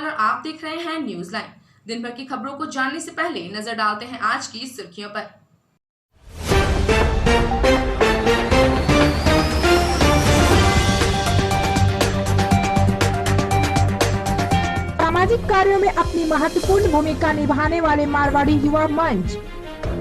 और आप देख रहे हैं न्यूज लाइन। दिन भर की खबरों को जानने से पहले नजर डालते हैं आज की सुर्खियों पर। सामाजिक कार्यों में अपनी महत्वपूर्ण भूमिका निभाने वाले मारवाड़ी युवा मंच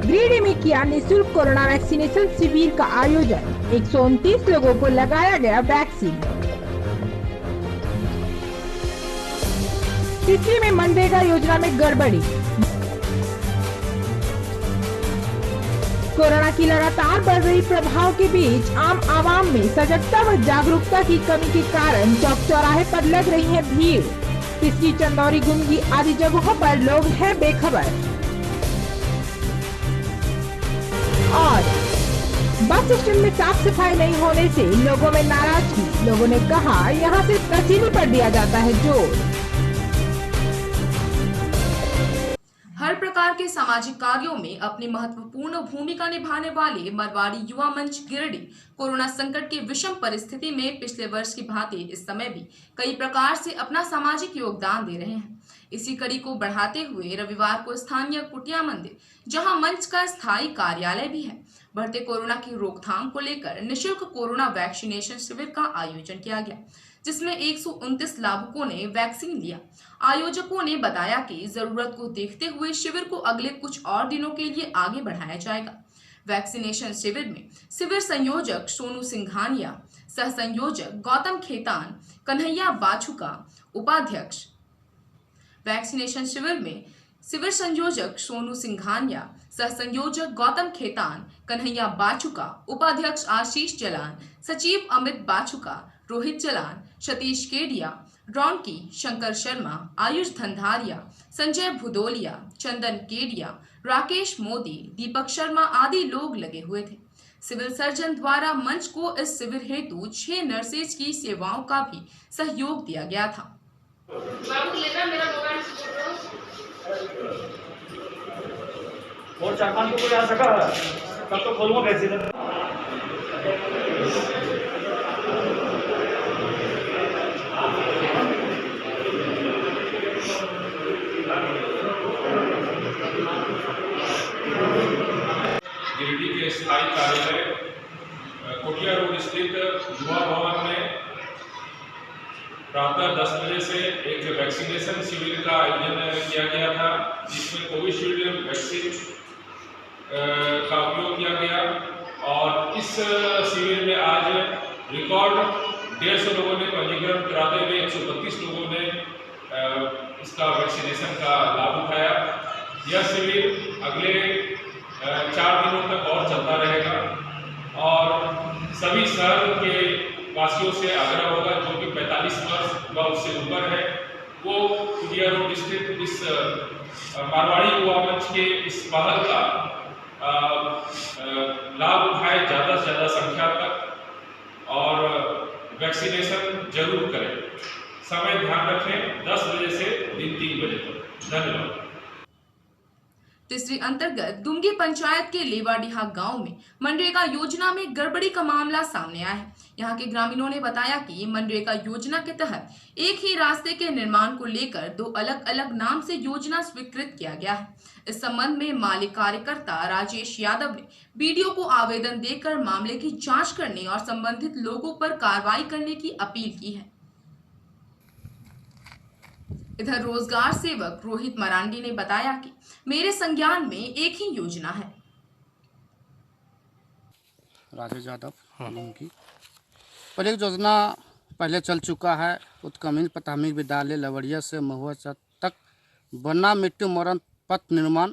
गिरिडीह में किया निःशुल्क कोरोना वैक्सीनेशन शिविर का आयोजन। 129 लोगों को लगाया गया वैक्सीन। तितली में मनरेगा योजना में गड़बड़ी। कोरोना की लगातार बढ़ रही प्रभाव के बीच आम आवाम में सजगता व जागरूकता की कमी के कारण चौक चौराहे पर लग रही है भीड़। तितली, चंदौरी, गुमगी आदि जगहों पर लोग हैं बेखबर। और बस स्टैंड में साफ सफाई नहीं होने से लोगों में नाराजगी। लोगों ने कहा यहाँ से तहसीली पर दिया जाता है जोर। हर प्रकार के सामाजिक कार्यों में अपनी महत्वपूर्ण भूमिका निभाने वाले मारवाड़ी युवा मंच गिरिडीह कोरोना संकट की विषम परिस्थिति में पिछले वर्ष की भांति इस समय भी कई प्रकार से अपना सामाजिक योगदान दे रहे हैं। इसी कड़ी को बढ़ाते हुए रविवार को स्थानीय कुटिया मंदिर, जहां मंच का स्थायी कार्यालय भी है, बढ़ते कोरोना की रोकथाम को लेकर निःशुल्क कोरोना वैक्सीनेशन शिविर का आयोजन किया गया, जिसमें 129 लाभुकों ने वैक्सीन लिया। आयोजकों ने बताया कि जरूरत को देखते हुए शिविर को अगले कुछ और दिनों के लिए आगे बढ़ाया जाएगा। वैक्सीनेशन शिविर में शिविर संयोजक सोनू सिंघानिया, सह संयोजक गौतम खेतान, कन्हैया बाछुका, उपाध्यक्ष। वैक्सीनेशन शिविर में शिविर संयोजक सोनू सिंघानिया, सह संयोजक गौतम खेतान, कन्हैया बाछुका, उपाध्यक्ष आशीष जलान, सचिव अमित बाछुका, रोहित जलान, सतीश केडिया, रौनकी, शंकर शर्मा, आयुष धंधारिया, संजय भुदोलिया, चंदन केडिया, राकेश मोदी, दीपक शर्मा आदि लोग लगे हुए थे। सिविल सर्जन द्वारा मंच को इस शिविर हेतु 6 नर्सेज की सेवाओं का भी सहयोग दिया गया था। और 4-5 लोग आ सका तब तो खोलूंगा कैसे। गिरिडीह के स्थायी कार्यालय कुटिया रोड स्थित युवा भवन में प्रातः 10 बजे से एक वैक्सीनेशन शिविर का आयोजन किया गया था, जिसमें कोविशील्ड वैक्सीन का उपयोग किया गया। और इस शिविर में आज रिकॉर्ड 150 लोगों ने पंजीकरण कराते हुए 132 लोगों ने इसका वैक्सीनेशन का लाभ उठाया। यह शिविर अगले 4 दिनों तक और चलता रहेगा और सभी शहर के वासियों से आग्रह होगा जो कि 45 वर्ष व उससे ऊपर है, वो कुटिया रोड स्थित इस मारवाड़ी युवा मंच के इस पहल का लाभ उठाए ज़्यादा से ज़्यादा संख्या तक और वैक्सीनेशन जरूर करें। समय ध्यान रखें 10 बजे से दिन 3 बजे तक। धन्यवाद। तिसरी अंतर्गत दुमगी पंचायत के लेवाडीहा गांव में मनरेगा योजना में गड़बड़ी का मामला सामने आया है। यहां के ग्रामीणों ने बताया कि मनरेगा योजना के तहत एक ही रास्ते के निर्माण को लेकर 2 अलग अलग नाम से योजना स्वीकृत किया गया है। इस संबंध में मालिक कार्यकर्ता राजेश यादव ने बीडीओ को आवेदन देकर मामले की जांच करने और संबंधित लोगों पर कार्रवाई करने की अपील की है। इधर रोजगार सेवक रोहित मरांडी ने बताया कि मेरे संज्ञान में एक ही योजना है। राजेश यादव की पर एक योजना पहले चल चुका है। उत्क्रमित प्राथमिक विद्यालय लवड़िया से महुआ तक बन्ना मिट्टी मरण पथ निर्माण,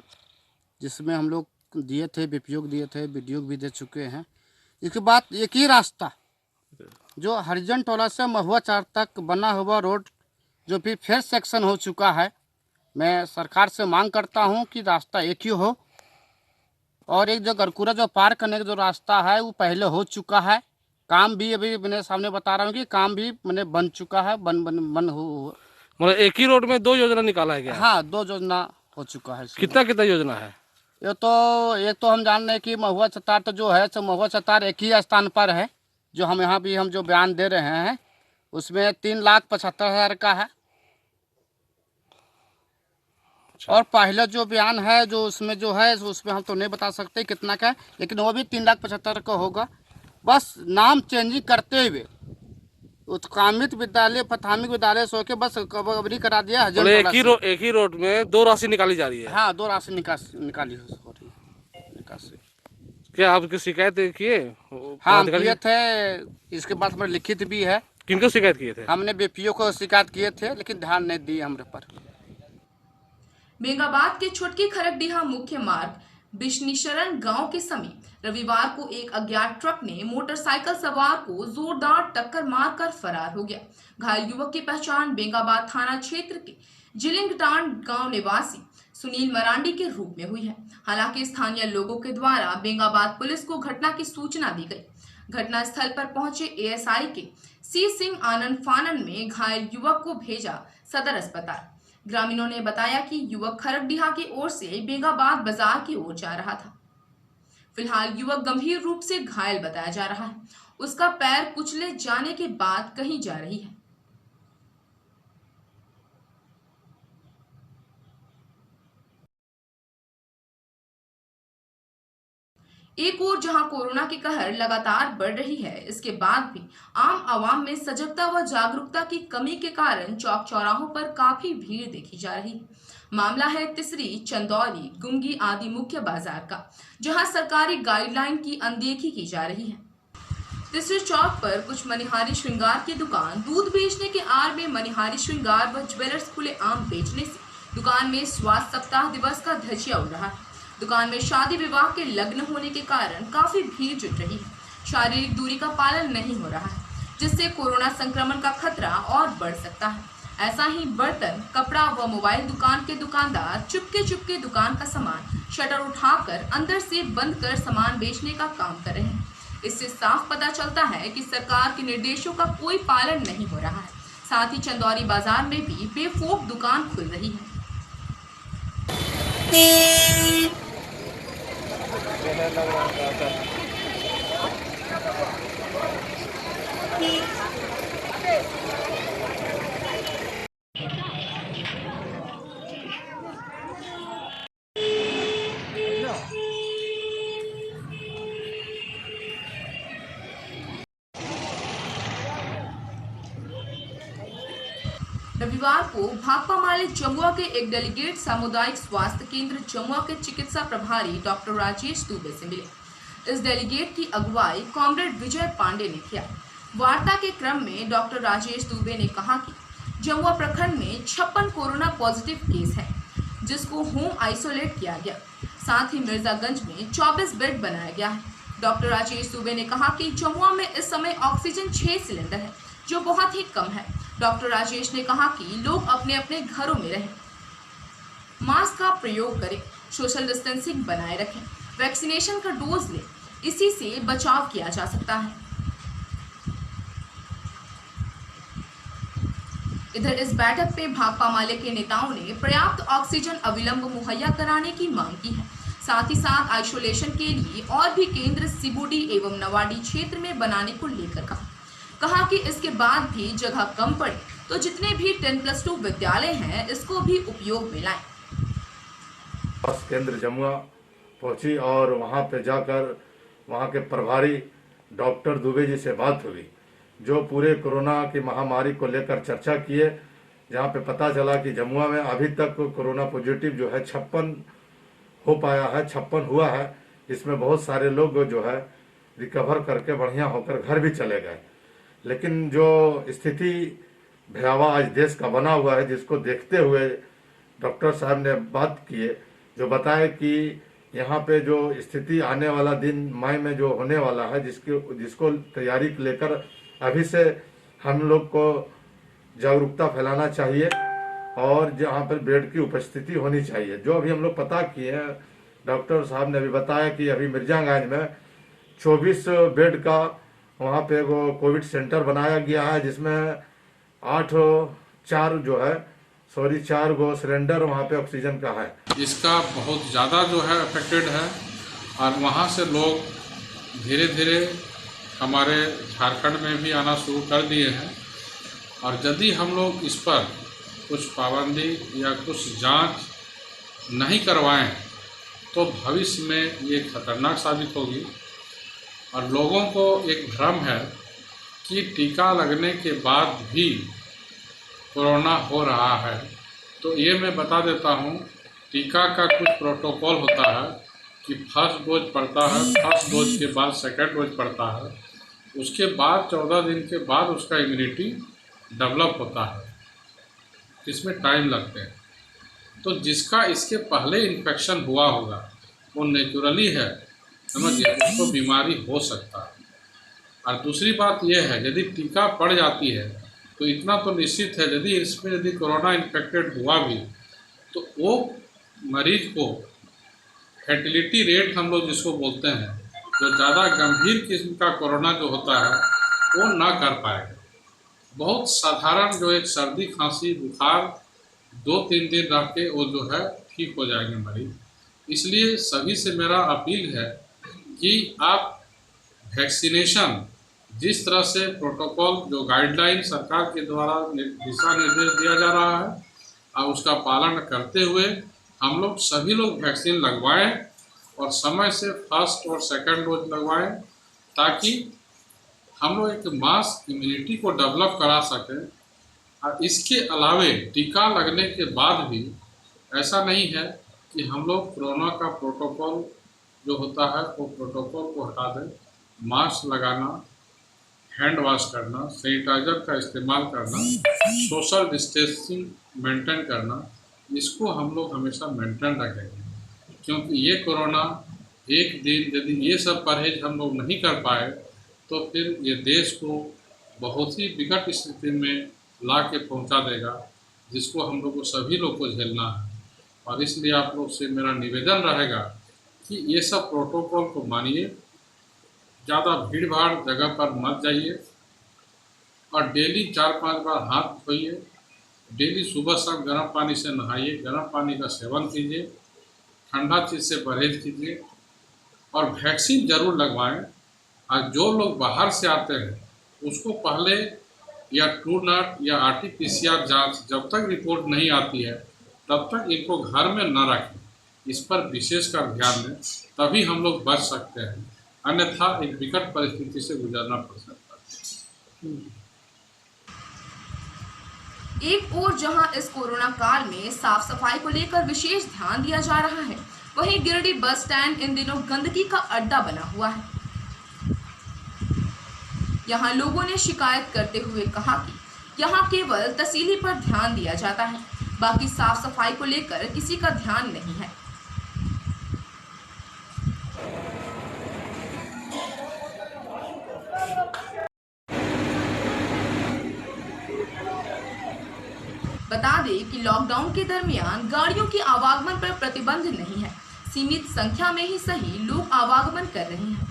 जिसमें हम लोग दिए थे, बीपीओ दिए थे, बीडीओ भी दे चुके हैं। इसके बाद एक ही रास्ता जो हरिजन टोला से महुआ तक बना हुआ रोड जो भी फेस सेक्शन हो चुका है, मैं सरकार से मांग करता हूं कि रास्ता एक ही हो। और एक जो गरकुरा जो पार करने का जो रास्ता है वो पहले हो चुका है, काम भी अभी मैंने सामने बता रहा हूँ कि काम भी मैंने बन चुका है, बन हो मतलब एक ही रोड में 2 योजना निकाला है क्या? हाँ, 2 योजना हो चुका है। कितना योजना है? ये तो एक तो हम जान रहे हैं कि महुआ चतार तो जो है सो महुआ चतार एक ही स्थान पर है, जो हम यहाँ भी हम जो बयान दे रहे हैं उसमें 3,75,000 का है। और पहले जो बयान है जो उसमें जो है उसमें हम तो नहीं बता सकते कितना का है, लेकिन वो भी 3,75,000 का होगा। बस नाम चेंजिंग करते हुए उत्क्रमित विद्यालय प्राथमिक विद्यालय सो के बस कबरी करा दिया है। मतलब एक ही रोड में दो राशि निकाली जा रही है। हाँ, 2 राशि निकाली हो रही है निकासी। क्या आप इसकी शिकायत किए? हाँ, हम किए थे। इसके बाद हमारे लिखित भी है। किनको शिकायत किए थे? हमने बीपीओ को शिकायत किए थे, लेकिन ध्यान नहीं दिए हमारे पर। बेंगाबाद के छोटकी खरकडीहा मुख्य मार्ग बिशनीशरण गांव के समीप रविवार को एक अज्ञात ट्रक ने मोटरसाइकिल सवार को जोरदार टक्कर मारकर फरार हो गया। घायल युवक की पहचान बेंगाबाद थाना क्षेत्र के जिलिंगटान गांव निवासी सुनील मरांडी के रूप में हुई है। हालांकि स्थानीय लोगों के द्वारा बेंगाबाद पुलिस को घटना की सूचना दी गई। घटना स्थल पर पहुंचे एएसआई के सी सिंह आनंद फानन में घायल युवक को भेजा सदर अस्पताल। ग्रामीणों ने बताया कि युवक खरकडीहा की ओर से बेंगाबाद बाजार की ओर जा रहा था। फिलहाल युवक गंभीर रूप से घायल बताया जा रहा है। उसका पैर कुचले जाने के बाद कहीं जा रही है। एक ओर जहां कोरोना की कहर लगातार बढ़ रही है, इसके बाद भी आम आवाम में सजगता व जागरूकता की कमी के कारण चौक चौराहों पर काफी भीड़ देखी जा रही है। मामला है तिसरी, चंदौरी, गुमगी आदि मुख्य बाजार का, जहां सरकारी गाइडलाइन की अनदेखी की जा रही है। तिसरी चौक पर कुछ मनिहारी श्रृंगार की दुकान दूध बेचने के आड़ में मनिहारी श्रृंगार व ज्वेलर्स खुले आम बेचने से दुकान में स्वास्थ्य सप्ताह दिवस का धजिया उड़ रहा है। दुकान में शादी विवाह के लग्न होने के कारण काफी भीड़ जुट रही है। शारीरिक दूरी का पालन नहीं हो रहा है, जिससे कोरोना संक्रमण का खतरा और बढ़ सकता है। ऐसा ही बर्तन, कपड़ा व मोबाइल दुकान के दुकानदार चुपके दुकान का सामान शटर उठाकर अंदर से बंद कर सामान बेचने का काम कर रहे हैं। इससे साफ पता चलता है कि सरकार के निर्देशों का कोई पालन नहीं हो रहा है। साथ ही चंदौरी बाजार में भी बेफोक दुकान खुल रही है। रविवार को भाकपा माले जमुआ के एक डेलीगेट सामुदायिक स्वास्थ्य केंद्र जमुआ के चिकित्सा प्रभारी डॉक्टर राजेश दुबे से मिले। इस डेलीगेट की अगुवाई कॉमरेड विजय पांडे ने किया। वार्ता के क्रम में डॉक्टर राजेश दुबे ने कहा कि जमुआ प्रखंड में 56 कोरोना पॉजिटिव केस है, जिसको होम आइसोलेट किया गया। साथ ही मिर्जागंज में 24 बेड बनाया गया है। डॉक्टर राजेश दुबे ने कहा कि जमुआ में इस समय ऑक्सीजन 6 सिलेंडर है, जो बहुत ही कम है। डॉक्टर राजेश ने कहा कि लोग अपने अपने घरों में रहें, मास्क का प्रयोग करें, सोशल डिस्टेंसिंग बनाए रखें, वैक्सीनेशन का डोज लें, इसी से बचाव किया जा सकता है। इधर इस बैठक में भाकपा माले के नेताओं ने पर्याप्त ऑक्सीजन अविलंब मुहैया कराने की मांग की है। साथ ही साथ आइसोलेशन के लिए और भी केंद्र सिबुडी एवं नवाडी क्षेत्र में बनाने को लेकर कहा कि इसके बाद भी जगह कम पड़े तो जितने भी 10+2 विद्यालय हैं इसको भी उपयोग में लाएं। केंद्र जमुआ पहुंची और वहां पे जाकर वहां के प्रभारी डॉक्टर दुबे जी से बात हुई, जो पूरे कोरोना की महामारी को लेकर चर्चा किए। जहां पे पता चला कि जमुआ में अभी तक कोरोना पॉजिटिव जो है 56 हो पाया है, 56 हुआ है। इसमें बहुत सारे लोग जो है रिकवर करके बढ़िया होकर घर भी चले गए। लेकिन जो स्थिति भयावह आज देश का बना हुआ है, जिसको देखते हुए डॉक्टर साहब ने बात किए, जो बताए कि यहाँ पे जो स्थिति आने वाला दिन मई में जो होने वाला है, जिसको तैयारी लेकर अभी से हम लोग को जागरूकता फैलाना चाहिए और जहाँ पर बेड की उपस्थिति होनी चाहिए। जो अभी हम लोग पता किए हैं, डॉक्टर साहब ने अभी बताया कि अभी मिर्जागंज में 24 बेड का वहाँ पे वो कोविड सेंटर बनाया गया है, जिसमें 4 गो सिलेंडर वहाँ पे ऑक्सीजन का है। इसका बहुत ज़्यादा जो है अफेक्टेड है और वहाँ से लोग धीरे धीरे हमारे झारखंड में भी आना शुरू कर दिए हैं। और यदि हम लोग इस पर कुछ पाबंदी या कुछ जांच नहीं करवाएं तो भविष्य में ये खतरनाक साबित होगी। और लोगों को एक भ्रम है कि टीका लगने के बाद भी कोरोना हो रहा है। तो ये मैं बता देता हूँ, टीका का कुछ प्रोटोकॉल होता है कि फर्स्ट डोज पड़ता है, फर्स्ट डोज के बाद सेकंड डोज पड़ता है, उसके बाद 14 दिन के बाद उसका इम्यूनिटी डेवलप होता है, इसमें टाइम लगते हैं। तो जिसका इसके पहले इन्फेक्शन हुआ होगा वो नेचुरली है, समझिए, उसको बीमारी हो सकता है। और दूसरी बात यह है, यदि टीका पड़ जाती है तो इतना तो निश्चित है, यदि कोरोना इन्फेक्टेड हुआ भी तो वो मरीज को फर्टिलिटी रेट हम लोग जिसको बोलते हैं, जो ज़्यादा गंभीर किस्म का कोरोना जो होता है वो ना कर पाएगा। बहुत साधारण जो एक सर्दी खांसी बुखार 2-3 दिन रह के वो जो है ठीक हो जाएंगे मरीज। इसलिए सभी से मेरा अपील है कि आप वैक्सीनेशन जिस तरह से प्रोटोकॉल जो गाइडलाइन सरकार के द्वारा दिशा निर्देश दिया जा रहा है और उसका पालन करते हुए हम लोग सभी लोग वैक्सीन लगवाएं और समय से फर्स्ट और सेकंड डोज लगवाएं, ताकि हम लोग एक मास इम्यूनिटी को डेवलप करा सकें। और इसके अलावे टीका लगने के बाद भी ऐसा नहीं है कि हम लोग कोरोना का प्रोटोकॉल जो होता है वो प्रोटोकॉल को हटा दें। मास्क लगाना, हैंड वॉश करना, सैनिटाइजर का इस्तेमाल करना, सोशल डिस्टेंसिंग मेंटेन करना, इसको हम लोग हमेशा मेंटेन रखेंगे। क्योंकि ये कोरोना एक दिन यदि ये सब परहेज हम लोग नहीं कर पाए तो फिर ये देश को बहुत ही विकट स्थिति में ला के पहुँचा देगा, जिसको हम लोग को सभी लोग को झेलना है। और इसलिए आप लोग से मेरा निवेदन रहेगा कि ये सब प्रोटोकॉल को मानिए, ज़्यादा भीड़ भाड़ जगह पर मत जाइए और डेली 4-5 बार हाथ धोइए, डेली सुबह शाम गर्म पानी से नहाइए, गर्म पानी का सेवन कीजिए, ठंडा चीज़ से परहेज कीजिए और वैक्सीन ज़रूर लगवाएं। और जो लोग बाहर से आते हैं उसको पहले या ट्रू नॉट या RT-PCR जाँच जब तक रिपोर्ट नहीं आती है तब तक इनको घर में न रखें, इस पर विशेषकर ध्यान दें, तभी हम लोग बच सकते हैं। अन्यथा एक विकट परिस्थिति से गुजरना पड़ सकता है। एक ओर जहां इस कोरोना काल में साफ सफाई को लेकर विशेष ध्यान दिया जा रहा है, वहीं गिरिडीह बस स्टैंड इन दिनों गंदगी का अड्डा बना हुआ है। यहां लोगों ने शिकायत करते हुए कहा कि यहां केवल तहसीली पर ध्यान दिया जाता है, बाकी साफ सफाई को लेकर किसी का ध्यान नहीं है। बता दें कि लॉकडाउन के दरमियान गाड़ियों के आवागमन पर प्रतिबंध नहीं है, सीमित संख्या में ही सही लोग आवागमन कर रहे हैं।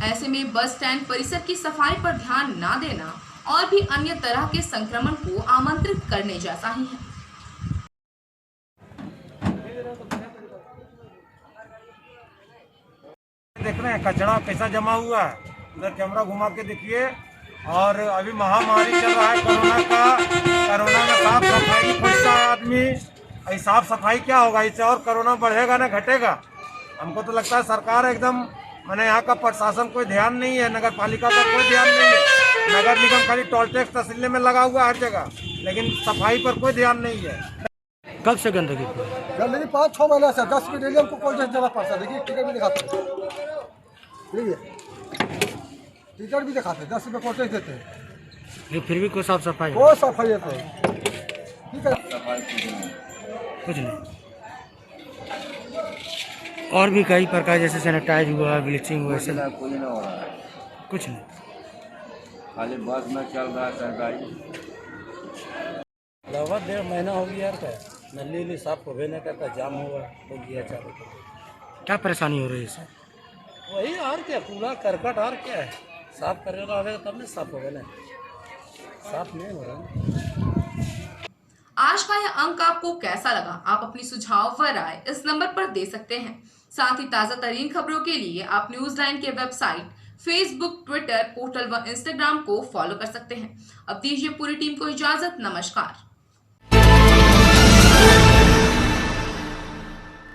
ऐसे में बस स्टैंड परिसर की सफाई पर ध्यान ना देना और भी अन्य तरह के संक्रमण को आमंत्रित करने जैसा ही है। देख रहे हैं कचरा कैसा जमा हुआ है, उधर कैमरा घुमा के देखिए। और अभी महामारी चल रहा है कोरोना का, कोरोना में साफ सफाई खोजता है आदमी। ऐसी साफ सफाई क्या होगा, इससे और कोरोना बढ़ेगा ना घटेगा। हमको तो लगता है सरकार एकदम माने यहाँ का प्रशासन कोई ध्यान नहीं है, नगर पालिका का कोई ध्यान नहीं है। नगर निगम खाली टोल टैक्स तहसील में लगा हुआ हर जगह, लेकिन सफाई पर कोई ध्यान नहीं है। कब से गंदगी 5-6 महीना से 10 की डेली हमको कोल्ड ड्रिंक देना पड़ता है। देखिए टिकट भी दिखाते हैं, टिकट भी दिखाते हैं, 10 रुपये कोल्ड ड्रिंक देते हैं। फिर भी कोई साफ सफाई होता है, ठीक है, कुछ नहीं। और भी कई प्रकार जैसे सैनिटाइज हुआ, ब्लीचिंग हुआ, ऐसे कुछ नहीं हो रहा है, कुछ नहीं, खाली बस में चल रहा है सैनिटाइज। लगभग 1.5 महीना हो गया यार, का नली साफ होबे नहीं करता, जाम हुआ हो गया चालू। क्या परेशानी हो रही है इससे? वही और क्या, कूड़ा करकट और क्या है, साफ कर रहा है तब नहीं साफ होगा ना, साफ नहीं हो रहा। आज का यह अंक आपको कैसा लगा? आप अपनी सुझाव व राय इस नंबर पर दे सकते हैं। साथ ही ताज़ा तरीन खबरों के लिए आप न्यूज़ लाइन के वेबसाइट, फेसबुक, ट्विटर, पोर्टल व इंस्टाग्राम को फॉलो कर सकते हैं। अब दीजिए पूरी टीम को इजाजत। नमस्कार।